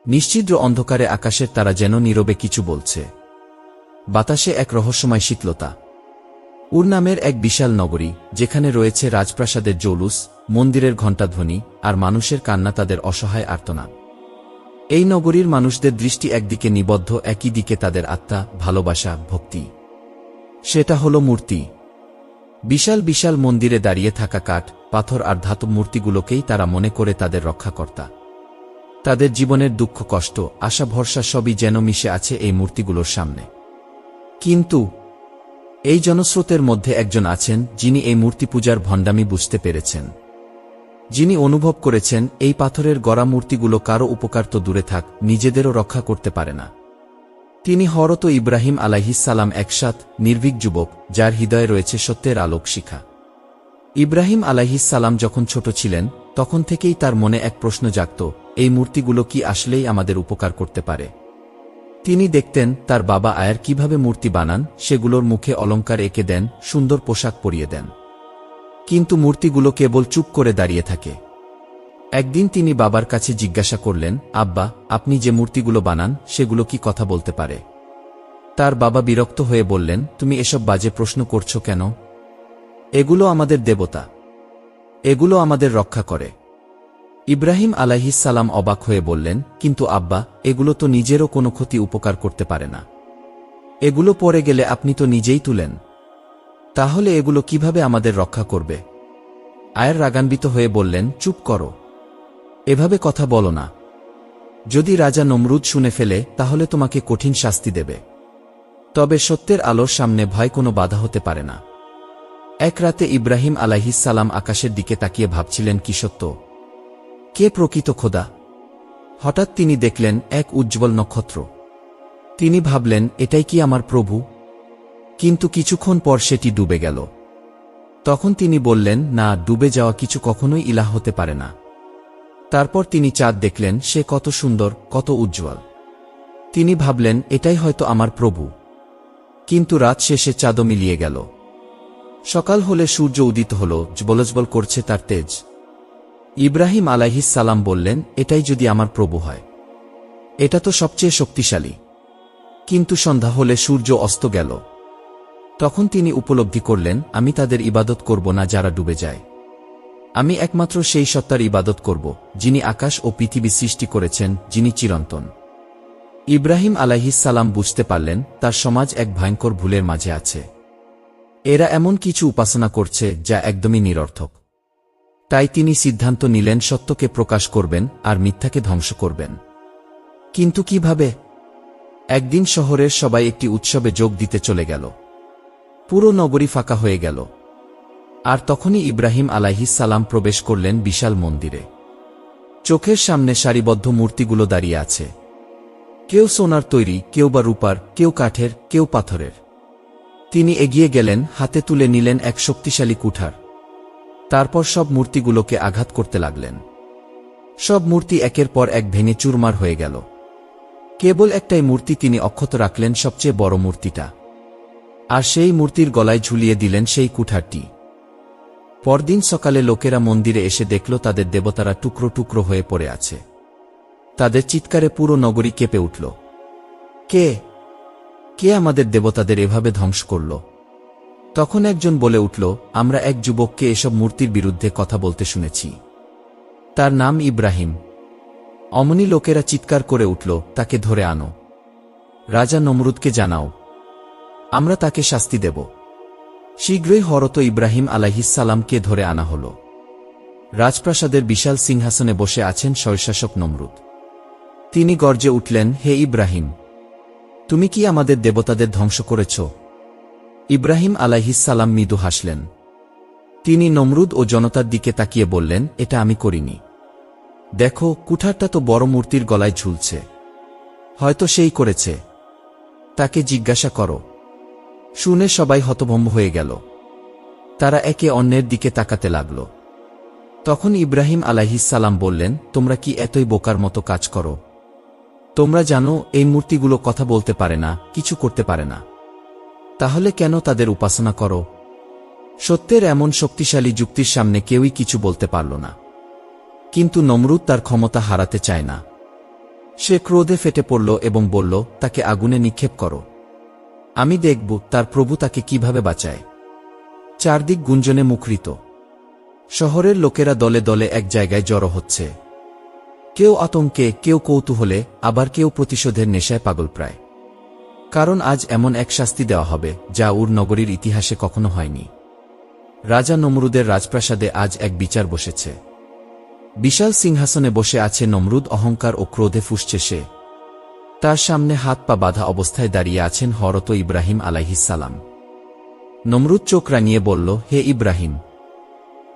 নিশ্ছিদ্র অন্ধকারে আকাশের তারা যেন নীরবে কিছু বলছে। বাতাসে এক রহস্যময় শীতলতা। উর নামের এক বিশাল নগরী, যেখানে রয়েছে রাজপ্রাসাদের জৌলুস, মন্দিরের ঘণ্টাধ্বনি আর মানুষের কান্না, তাদের অসহায় আর্তনাদ। এই নগরীর মানুষদের দৃষ্টি একদিকে নিবদ্ধ, একই দিকে তাদের আত্মা, ভালোবাসা, ভক্তি। সেটা হলো মূর্তি। বিশাল বিশাল মন্দিরে দাঁড়িয়ে থাকা কাঠ, পাথর আর ধাতব মূর্তিগুলোকেই তারা মনে করে তাদের রক্ষাকর্তা। তাদের জীবনের দুঃখ, কষ্ট, আশা, ভরসা সবই যেন মিশে আছে এই মূর্তিগুলোর সামনে। কিন্তু এই জনস্রোতের মধ্যে একজন আছেন, যিনি এই মূর্তি পূজার ভণ্ডামি বুঝতে পেরেছেন। যিনি অনুভব করেছেন এই পাথরের গড়া মূর্তিগুলো কারো উপকার তো দূরে থাক, নিজেদেরও রক্ষা করতে পারে না। তিনি হযরত ইব্রাহিম আলাইহিস সালাম, একসাথ নির্ভীক যুবক, যার হৃদয়ে রয়েছে সত্যের আলোক শিখা। ইব্রাহিম আলাইহিস সালাম যখন ছোট ছিলেন, তখন থেকেই তার মনে এক প্রশ্ন জাগত, এই মূর্তিগুলো কি আসলেই আমাদের উপকার করতে পারে? তিনি দেখতেন তার বাবা আয়ার কিভাবে মূর্তি বানান, সেগুলোর মুখে অলংকার এঁকে দেন, সুন্দর পোশাক পরিয়ে দেন। কিন্তু মূর্তিগুলো কেবল চুপ করে দাঁড়িয়ে থাকে। একদিন তিনি বাবার কাছে জিজ্ঞাসা করলেন, আব্বা, আপনি যে মূর্তিগুলো বানান, সেগুলো কি কথা বলতে পারে? তার বাবা বিরক্ত হয়ে বললেন, তুমি এসব বাজে প্রশ্ন করছো কেন? এগুলো আমাদের দেবতা, এগুলো আমাদের রক্ষা করে। ইব্রাহিম আলাইহিস সালাম অবাক হয়ে বললেন, কিন্তু আব্বা, এগুলো তো নিজেরও কোনো ক্ষতি উপকার করতে পারে না। এগুলো পড়ে গেলে আপনি তো নিজেই তুলেন। তাহলে এগুলো কিভাবে আমাদের রক্ষা করবে? আয়ার রাগান্বিত হয়ে বললেন, চুপ করো, এভাবে কথা বলো না। যদি রাজা নমরুদ শুনে ফেলে, তাহলে তোমাকে কঠিন শাস্তি দেবে। তবে সত্যের আলোর সামনে ভয় কোনো বাধা হতে পারে না। এক রাতে ইব্রাহিম আলাইহিস সালাম আকাশের দিকে তাকিয়ে ভাবছিলেন, কি সত্য? কে প্রকৃত খোদা? হঠাৎ তিনি দেখলেন এক উজ্জ্বল নক্ষত্র। তিনি ভাবলেন, এটাই কি আমার প্রভু? কিন্তু কিছুক্ষণ পর সেটি ডুবে গেল। তখন তিনি বললেন, না, ডুবে যাওয়া কিছু কখনোই ইলাহ হতে পারে না। তারপর তিনি চাঁদ দেখলেন, সে কত সুন্দর, কত উজ্জ্বল। তিনি ভাবলেন, এটাই হয়তো আমার প্রভু। কিন্তু রাত শেষে চাঁদও মিলিয়ে গেল। সকাল হলে সূর্য উদিত হল, জ্বলজ্বল করছে তার তেজ। ইব্রাহিম আলাইহিস সালাম বললেন, এটাই যদি আমার প্রভু হয়, এটা তো সবচেয়ে শক্তিশালী। কিন্তু সন্ধ্যা হলে সূর্য অস্ত গেল। তখন তিনি উপলব্ধি করলেন, আমি তাদের ইবাদত করব না যারা ডুবে যায়। আমি একমাত্র সেই সত্তার ইবাদত করব, যিনি আকাশ ও পৃথিবী সৃষ্টি করেছেন, যিনি চিরন্তন। ইব্রাহিম আলাইহিস সালাম বুঝতে পারলেন, তার সমাজ এক ভয়ঙ্কর ভুলের মাঝে আছে। এরা এমন কিছু উপাসনা করছে যা একদমই নিরর্থক। তাই তিনি সিদ্ধান্ত নিলেন, সত্যকে প্রকাশ করবেন আর মিথ্যাকে ধ্বংস করবেন। কিন্তু কিভাবে? একদিন শহরের সবাই একটি উৎসবে যোগ দিতে চলে গেল। পুরো নগরী ফাঁকা হয়ে গেল। আর তখনই ইব্রাহিম আলাইহিস সালাম প্রবেশ করলেন বিশাল মন্দিরে। চোখের সামনে সারিবদ্ধ মূর্তিগুলো দাঁড়িয়ে আছে। কেউ সোনার তৈরি, কেউ বা রূপার, কেউ কাঠের, কেউ পাথরের। তিনি এগিয়ে গেলেন, হাতে তুলে নিলেন এক শক্তিশালী কুঠার। তারপর সব মূর্তিগুলোকে আঘাত করতে লাগলেন। সব মূর্তি একের পর এক ভেঙে চুরমার হয়ে গেল। কেবল একটাই মূর্তি তিনি অক্ষত রাখলেন, সবচেয়ে বড় মূর্তিটা। আর সেই মূর্তির গলায় ঝুলিয়ে দিলেন সেই কুঠারটি। পরদিন সকালে লোকেরা মন্দিরে এসে দেখল তাদের দেবতারা টুকরো টুকরো হয়ে পড়ে আছে। তাদের চিৎকারে পুরো নগরী কেঁপে উঠল। কে কে আমাদের দেবতাদের এভাবে ধ্বংস করল? তখন একজন বলে উঠল, আমরা এক যুবককে এসব মূর্তির বিরুদ্ধে কথা বলতে শুনেছি। তার নাম ইব্রাহিম। অমনি লোকেরা চিৎকার করে উঠল, তাকে ধরে আনো, রাজা নমরুদকে জানাও, আমরা তাকে শাস্তি দেব। শীঘ্রই হযরত ইব্রাহিম আলাইহিস সালামকে ধরে আনা হল। রাজপ্রাসাদের বিশাল সিংহাসনে বসে আছেন স্বৈরশাসক নমরুদ। তিনি গর্জে উঠলেন, হে ইব্রাহিম, তুমি কি আমাদের দেবতাদের ধ্বংস করেছ? ইব্রাহিম আলাইহিস সালাম মৃদু হাসলেন। তিনি নমরুদ ও জনতার দিকে তাকিয়ে বললেন, এটা আমি করিনি। দেখো, কুঠারটা তো বড় মূর্তির গলায় ঝুলছে। হয়তো সেই করেছে। তাকে জিজ্ঞাসা করো। শুনে সবাই হতভম্ব হয়ে গেল। তারা একে অন্যের দিকে তাকাতে লাগল। তখন ইব্রাহিম আলাইহিস সালাম বললেন, তোমরা কি এতই বোকার মতো কাজ করো? তোমরা জানো এই মূর্তিগুলো কথা বলতে পারে না, কিছু করতে পারে না। তাহলে কেন তাদের উপাসনা করো? সত্যের এমন শক্তিশালী যুক্তির সামনে কেউই কিছু বলতে পারল না। কিন্তু নমরুদ তার ক্ষমতা হারাতে চায় না। সে ক্রোধে ফেটে পড়ল এবং বলল, তাকে আগুনে নিক্ষেপ করো। আমি দেখব তার প্রভু তাকে কিভাবে বাঁচায়। চারদিক গুঞ্জনে মুখরিত। শহরের লোকেরা দলে দলে এক জায়গায় জড়ো হচ্ছে। কেউ আতঙ্কে, কেউ কৌতূহলে, আবার কেউ প্রতিশোধের নেশায় পাগলপ্রায়। কারণ আজ এমন এক শাস্তি দেওয়া হবে যা উর নগরীর ইতিহাসে কখনো হয়নি। রাজা নমরুদের রাজপ্রাসাদে আজ এক বিচার বসেছে। বিশাল সিংহাসনে বসে আছে নমরুদ, অহংকার ও ক্রোধে ফুঁসছে সে। তার সামনে হাত পা বাঁধা অবস্থায় দাঁড়িয়ে আছেন হযরত ইব্রাহিম আলাইহিসসালাম। নমরুদ চোখ রাঙিয়ে বলল, হে ইব্রাহিম,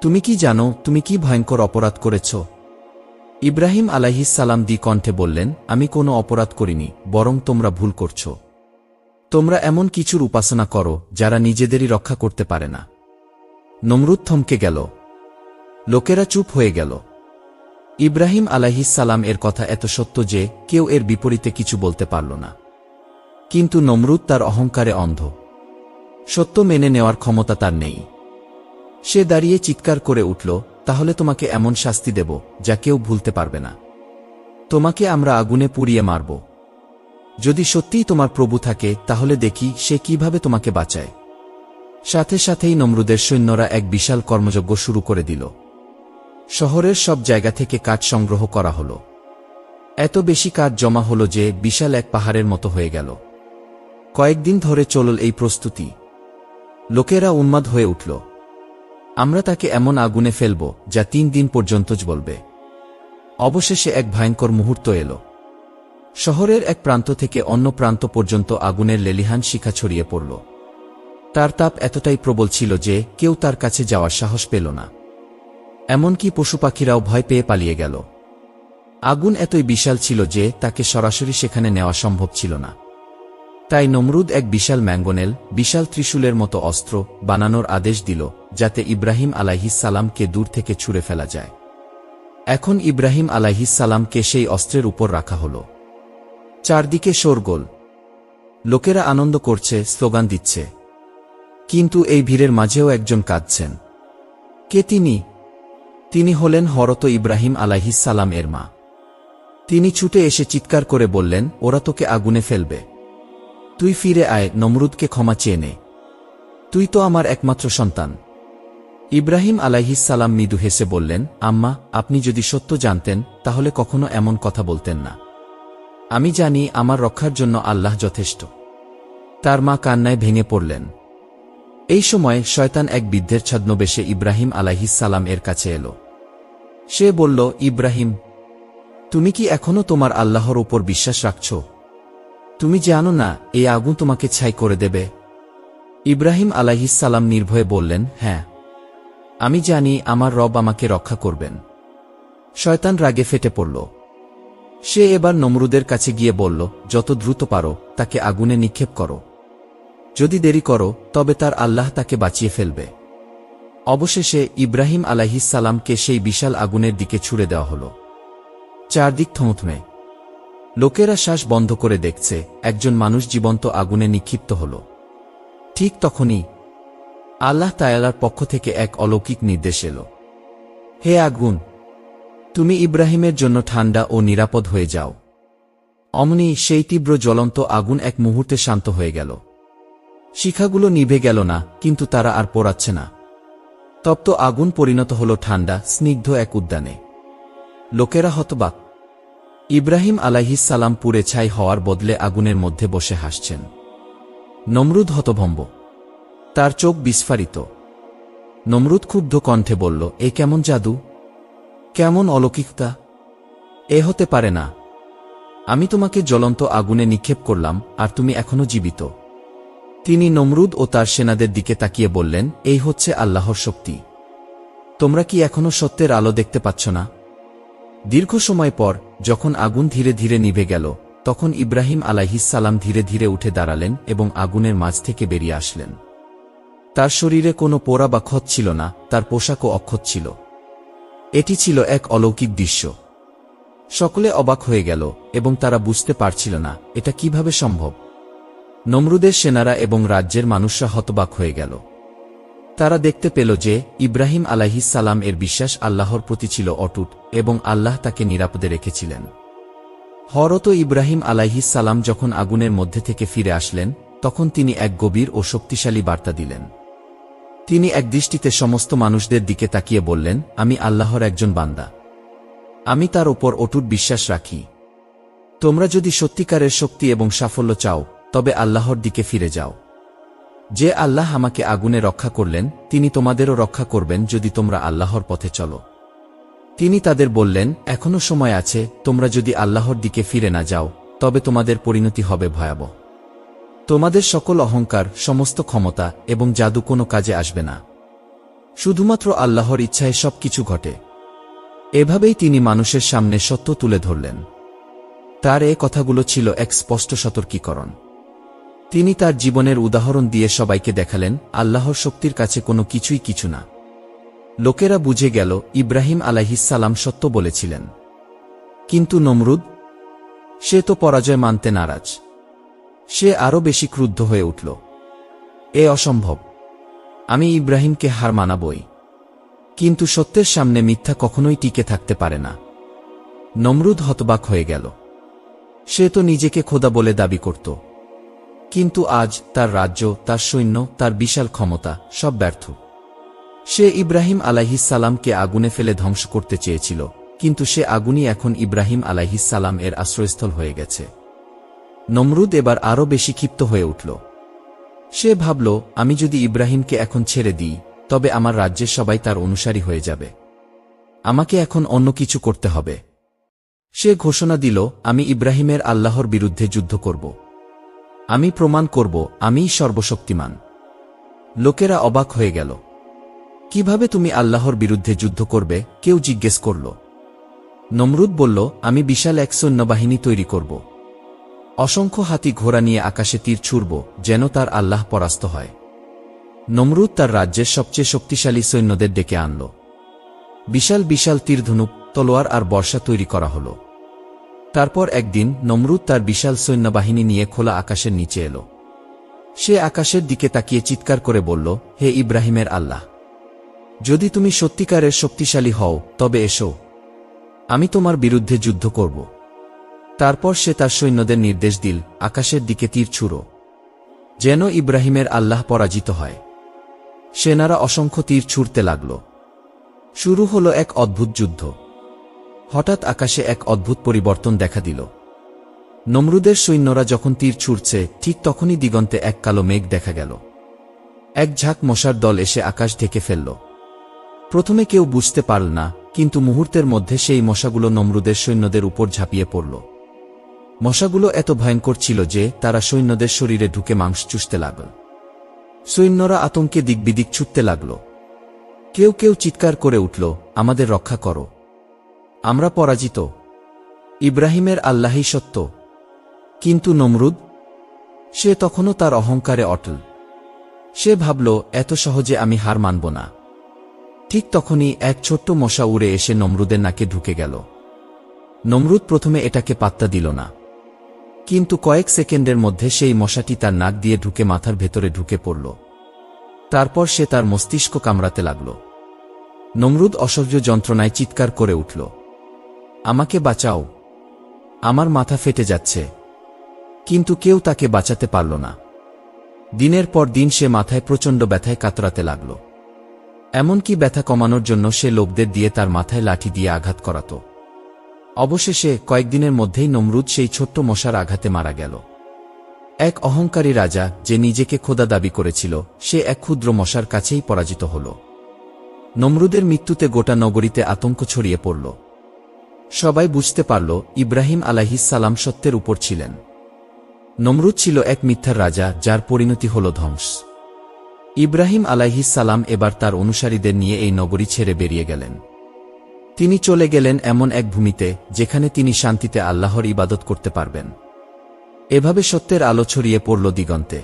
তুমি কি জানো তুমি কি ভয়ঙ্কর অপরাধ করেছ? ইব্রাহিম আলাইহিসসালাম কণ্ঠে বললেন, আমি কোনো অপরাধ করিনি, বরং তোমরা ভুল করছ। তোমরা এমন কিছুর উপাসনা করো যারা নিজেদেরই রক্ষা করতে পারে না। নমরুদ থমকে গেল। লোকেরা চুপ হয়ে গেল। ইব্রাহিম আলাইহিসসালাম এর কথা এত সত্য যে কেউ এর বিপরীতে কিছু বলতে পারল না। কিন্তু নমরুদ তার অহংকারে অন্ধ। সত্য মেনে নেওয়ার ক্ষমতা তার নেই। সে দাঁড়িয়ে চিৎকার করে উঠল, তাহলে তোমাকে এমন শাস্তি দেব যা কেউ ভুলতে পারবে না। তোমাকে আমরা আগুনে পুড়িয়ে মারব। যদি সত্যিই তোমার প্রভু থাকে তাহলে দেখি সে কিভাবে তোমাকে বাঁচায়। সাথে সাথেই নমরুদের সৈন্যরা এক বিশাল কর্মযজ্ঞ শুরু করে দিল। শহরের সব জায়গা থেকে কাঠ সংগ্রহ করা হল। এত বেশি কাঠ জমা হল যে বিশাল এক পাহাড়ের মতো হয়ে গেল। কয়েকদিন ধরে চলল এই প্রস্তুতি। লোকেরা উন্মাদ হয়ে উঠল। আমরা তাকে এমন আগুনে ফেলব যা 3 দিন পর্যন্ত জ্বলবে। অবশেষে এক ভয়ঙ্কর মুহূর্ত এল। শহরের এক প্রান্ত থেকে অন্য প্রান্ত পর্যন্ত আগুনের লেলিহান শিখা ছড়িয়ে পড়ল। তার তাপ এতটাই প্রবল ছিল যে কেউ তার কাছে যাওয়ার সাহস পেল না। এমনকি পশুপাখিরাও ভয় পেয়ে পালিয়ে গেল। আগুন এতই বিশাল ছিল যে তাকে সরাসরি সেখানে নেওয়া সম্ভব ছিল না। তাই নমরুদ এক বিশাল ম্যাঙ্গনেল, বিশাল ত্রিশূলের মতো অস্ত্র বানানোর আদেশ দিল যাতে ইব্রাহিম আলাইহিসসালামকে দূর থেকে ছুঁড়ে ফেলা যায়। এখন ইব্রাহিম আলাইহিসসালামকে সেই অস্ত্রের উপর রাখা হল। চারদিকে শোরগোল। লোকেরা আনন্দ করছে, স্লোগান দিচ্ছে। কিন্তু এই ভিড়ের মাঝেও একজন কাঁদছেন। কে তিনি? তিনি হলেন হযরত ইব্রাহিম আলাইহিসসালাম এর মা। তিনি ছুটে এসে চিৎকার করে বললেন, ওরা তোকে আগুনে ফেলবে। তুই ফিরে আয়, নমরুদকে ক্ষমা চেয়ে নে। তুই তো আমার একমাত্র সন্তান। ইব্রাহিম আলাইহিসসালাম মৃদু হেসে বললেন, আম্মা, আপনি যদি সত্য জানতেন তাহলে কখনো এমন কথা বলতেন না। আমি জানি আমার রক্ষার জন্য আল্লাহ যথেষ্ট। তার মা কান্নায় ভেঙে পড়লেন। এই সময় শয়তান এক বৃদ্ধের ছদ্মবেশে ইব্রাহিম আলাইহিসসালাম এর কাছে এল। সে বলল, ইব্রাহিম, তুমি কি এখনো তোমার আল্লাহর উপর বিশ্বাস রাখছ? তুমি জানো না এই আগুন তোমাকে ছাই করে দেবে? ইব্রাহিম আলাইহিসসালাম নির্ভয়ে বললেন, হ্যাঁ, আমি জানি আমার রব আমাকে রক্ষা করবেন। শয়তান রাগে ফেটে পড়ল। সে এবার নমরুদের কাছে গিয়ে বলল, যত দ্রুত পারো তাকে আগুনে নিক্ষেপ করো। যদি দেরি করো তবে তার আল্লাহ তাকে বাঁচিয়ে ফেলবে। অবশেষে ইব্রাহিম আলাইহিসসালামকে সেই বিশাল আগুনের দিকে ছুড়ে দেওয়া হল। চারদিক থমথমে। লোকেরা শ্বাস বন্ধ করে দেখছে একজন মানুষ জীবন্ত আগুনে নিক্ষিপ্ত হল। ঠিক তখনই আল্লাহ তাআলার পক্ষ থেকে এক অলৌকিক নির্দেশ এল, হে আগুন, তুমি ইব্রাহিমের জন্য ঠান্ডা ও নিরাপদ হয়ে যাও। অমনি সেই তীব্র জ্বলন্ত আগুন এক মুহূর্তে শান্ত হয়ে গেল। শিখাগুলো নিভে গেল না, কিন্তু তারা আর পোড়াচ্ছে না। তপ্ত আগুন পরিণত হল ঠান্ডা, স্নিগ্ধ এক উদ্যানে। লোকেরা হতবাক। ইব্রাহিম আলাইহিসসালাম পুড়ে ছাই হওয়ার বদলে আগুনের মধ্যে বসে হাসছেন। নমরুদ হতভম্ব। তার চোখ বিস্ফারিত। নমরুদ ক্ষুব্ধ কণ্ঠে বলল, এ কেমন জাদু, কেমন অলৌকিকতা! এ হতে পারে না। আমি তোমাকে জ্বলন্ত আগুনে নিক্ষেপ করলাম আর তুমি এখনো জীবিত। তিনি নমরুদ ও তার সেনাদের দিকে তাকিয়ে বললেন, এই হচ্ছে আল্লাহর শক্তি। তোমরা কি এখনো সত্যের আলো দেখতে পাচ্ছ না? দীর্ঘ সময় পর যখন আগুন ধীরে ধীরে নিভে গেল, তখন ইব্রাহিম আলাইহিসসালাম ধীরে ধীরে উঠে দাঁড়ালেন এবং আগুনের মাঝ থেকে বেরিয়ে আসলেন। তার শরীরে কোনো পোড়া বা ক্ষত ছিল না, তার পোশাকও অক্ষত ছিল। এটি ছিল এক অলৌকিক দৃশ্য। সকলে অবাক হয়ে গেল এবং তারা বুঝতে পারছিল না এটা কিভাবে সম্ভব। নমরুদের সেনারা এবং রাজ্যের মানুষরা হতবাক হয়ে গেল। তারা দেখতে পেল যে ইব্রাহিম আলাইহিসসালাম এর বিশ্বাস আল্লাহর প্রতি ছিল অটুট এবং আল্লাহ তাকে নিরাপদে রেখেছিলেন। হযরত ইব্রাহিম আলাইহিস সালাম যখন আগুনের মধ্যে থেকে ফিরে আসলেন, তখন তিনি এক গভীর ও শক্তিশালী বার্তা দিলেন। তিনি একদৃষ্টিতে সমস্ত মানুষদের দিকে তাকিয়ে বললেন, আমি আল্লাহর একজন বান্দা। আমি তার ওপর অটুট বিশ্বাস রাখি। তোমরা যদি সত্যিকারের শক্তি এবং সাফল্য চাও, তবে আল্লাহর দিকে ফিরে যাও। যে আল্লাহ আমাকে আগুনে রক্ষা করলেন, তিনি তোমাদেরও রক্ষা করবেন যদি তোমরা আল্লাহর পথে চলো। তিনি তাদের বললেন, এখনো সময় আছে, তোমরা যদি আল্লাহর দিকে ফিরে না যাও, তবে তোমাদের পরিণতি হবে ভয়াবহ। তোমাদের সকল অহংকার, সমস্ত ক্ষমতা এবং জাদু কোনো কাজে আসবে না। শুধুমাত্র আল্লাহর ইচ্ছায় সবকিছু ঘটে। এভাবেই তিনি মানুষের সামনে সত্য তুলে ধরলেন। তার এ কথাগুলো ছিল এক স্পষ্ট সতর্কীকরণ। তিনি তার জীবনের উদাহরণ দিয়ে সবাইকে দেখালেন, আল্লাহর শক্তির কাছে কোনো কিছুই কিছু না। লোকেরা বুঝে গেল, ইব্রাহিম আলাইহিস সালাম সত্য বলেছিলেন। কিন্তু নমরুদ, সে তো পরাজয় মানতে নারাজ। সে আরও বেশি ক্রুদ্ধ হয়ে উঠল। এ অসম্ভব। আমি ইব্রাহিমকে হার মানাবই। কিন্তু সত্যের সামনে মিথ্যা কখনোই টিকে থাকতে পারে না। নমরুদ হতবাক হয়ে গেল। সে তো নিজেকে খোদা বলে দাবি করত। কিন্তু আজ তার রাজ্য, তার সৈন্য, তার বিশাল ক্ষমতা সব ব্যর্থ। সে ইব্রাহিম আলাইহিস সালামকে আগুনে ফেলে ধ্বংস করতে চেয়েছিল, কিন্তু সে আগুনই এখন ইব্রাহিম আলাইহিস সালাম এর আশ্রয়স্থল হয়ে গেছে। নমরুদ এবার আরও বেশি ক্ষিপ্ত হয়ে উঠল। সে ভাবল, আমি যদি ইব্রাহিমকে এখন ছেড়ে দিই, তবে আমার রাজ্যের সবাই তার অনুসারী হয়ে যাবে। আমাকে এখন অন্য কিছু করতে হবে। সে ঘোষণা দিল, আমি ইব্রাহিমের আল্লাহর বিরুদ্ধে যুদ্ধ করব। আমি প্রমাণ করব, আমিই সর্বশক্তিমান। লোকেরা অবাক হয়ে গেল। কিভাবে তুমি আল্লাহর বিরুদ্ধে যুদ্ধ করবে? কেউ জিজ্ঞেস করল। নমরুদ বলল, আমি বিশাল এক সৈন্যবাহিনী তৈরি করব। অসংখ্য হাতি ঘোড়া নিয়ে আকাশে তীর ছুড়ব, যেন তার আল্লাহ পরাস্ত হয়। নমরুদ তার রাজ্যের সবচেয়ে শক্তিশালী সৈন্যদের ডেকে আনল। বিশাল বিশাল তীরধনুক, তলোয়ার আর বর্ষা তৈরি করা হল। তারপর একদিন নমরুদ তার বিশাল সৈন্যবাহিনী নিয়ে খোলা আকাশের নিচে এল। সে আকাশের দিকে তাকিয়ে চিৎকার করে বলল, হে ইব্রাহিমের আল্লাহ, যদি তুমি সত্যিকারের শক্তিশালী হও, তবে এসো, আমি তোমার বিরুদ্ধে যুদ্ধ করব। তারপর সে তার সৈন্যদের নির্দেশ দিল, আকাশের দিকে তীর ছুঁড়ো, যেন ইব্রাহিমের আল্লাহ পরাজিত হয়। সেনারা অসংখ্য তীর ছুঁড়তে লাগল। শুরু হল এক অদ্ভুত যুদ্ধ। হঠাৎ আকাশে এক অদ্ভুত পরিবর্তন দেখা দিল। নমরুদের সৈন্যরা যখন তীর ছুঁড়ছে, ঠিক তখনই দিগন্তে এক কালো মেঘ দেখা গেল। এক ঝাঁক মশার দল এসে আকাশ ঢেকে ফেলল। প্রথমে কেউ বুঝতে পারল না, কিন্তু মুহূর্তের মধ্যে সেই মশাগুলো নমরুদের সৈন্যদের উপর ঝাঁপিয়ে পড়ল। মশাগুলো এত ভয়ঙ্কর ছিল যে তারা সৈন্যদের শরীরে ঢুকে মাংস চুষতে লাগল। সৈন্যরা আতঙ্কে দিকবিদিক ছুটতে লাগল। কেউ কেউ চিৎকার করে উঠল, আমাদের রক্ষা করো, আমরা পরাজিত, ইব্রাহিমের আল্লাহই সত্য। কিন্তু নমরুদ, সে তখনও তার অহংকারে অটল। সে ভাবল, এত সহজে আমি হার মানব না। ঠিক তখনই এক ছোট্ট মশা উড়ে এসে নমরুদের নাকে ঢুকে গেল। নমরুদ প্রথমে এটাকে পাত্তা দিল না, কিন্তু কয়েক সেকেন্ডের মধ্যে সেই মশাটি তার নাক দিয়ে ঢুকে মাথার ভেতরে ঢুকে পড়ল। তারপর সে তার মস্তিষ্ক কামড়াতে লাগল। নমরুদ অসহ্য যন্ত্রণায় চিৎকার করে উঠল, আমাকে বাঁচাও, আমার মাথা ফেটে যাচ্ছে। কিন্তু কেউ তাকে বাঁচাতে পারল না। দিনের পর দিন সে মাথায় প্রচণ্ড ব্যথায় কাতরাতে লাগল। এমনকি ব্যথা কমানোর জন্য সে লোকদের দিয়ে তার মাথায় লাঠি দিয়ে আঘাত করাত। অবশেষে কয়েকদিনের মধ্যেই নমরুদ সেই ছোট্ট মশার আঘাতে মারা গেল। এক অহংকারী রাজা, যে নিজেকে খোদা দাবি করেছিল, সে এক ক্ষুদ্র মশার কাছেই পরাজিত হল। নমরুদের মৃত্যুতে গোটা নগরীতে আতঙ্ক ছড়িয়ে পড়ল। সবাই বুঝতে পারল, ইব্রাহিম আলাইহিস সালাম সত্যের উপর ছিলেন। নমরুদ ছিল এক মিথ্যার রাজা, যার পরিণতি হল ধ্বংস। ইব্রাহিম আলাইহিস সালাম এবার তার অনুসারীদের নিয়ে এই নগরী ছেড়ে বেরিয়ে গেলেন। তিনি চলে গেলেন এমন এক ভূমিতে, যেখানে তিনি শান্তিতে আল্লাহর ইবাদত করতে পারবেন। এভাবে সত্যের আলো ছড়িয়ে পড়ল দিগন্তে।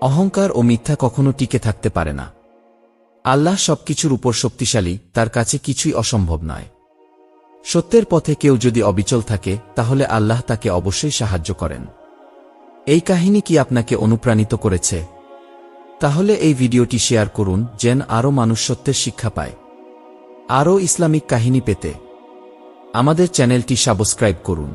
অহংকার ও মিথ্যা কখনো টিকে থাকতে পারে না। আল্লাহ সবকিছুর উপর শক্তিশালী, তার কাছে কিছুই অসম্ভব নয়। সত্যের পথে কেউ যদি অবিচল থাকে, তাহলে আল্লাহ তাকে অবশ্যই সাহায্য করেন। এই কাহিনী কি আপনাকে অনুপ্রাণিত করেছে? তাহলে এই ভিডিওটি শেয়ার করুন, যেন আরও মানুষ সত্যের শিক্ষা পায়। আরও ইসলামিক কাহিনী পেতে আমাদের চ্যানেলটি সাবস্ক্রাইব করুন।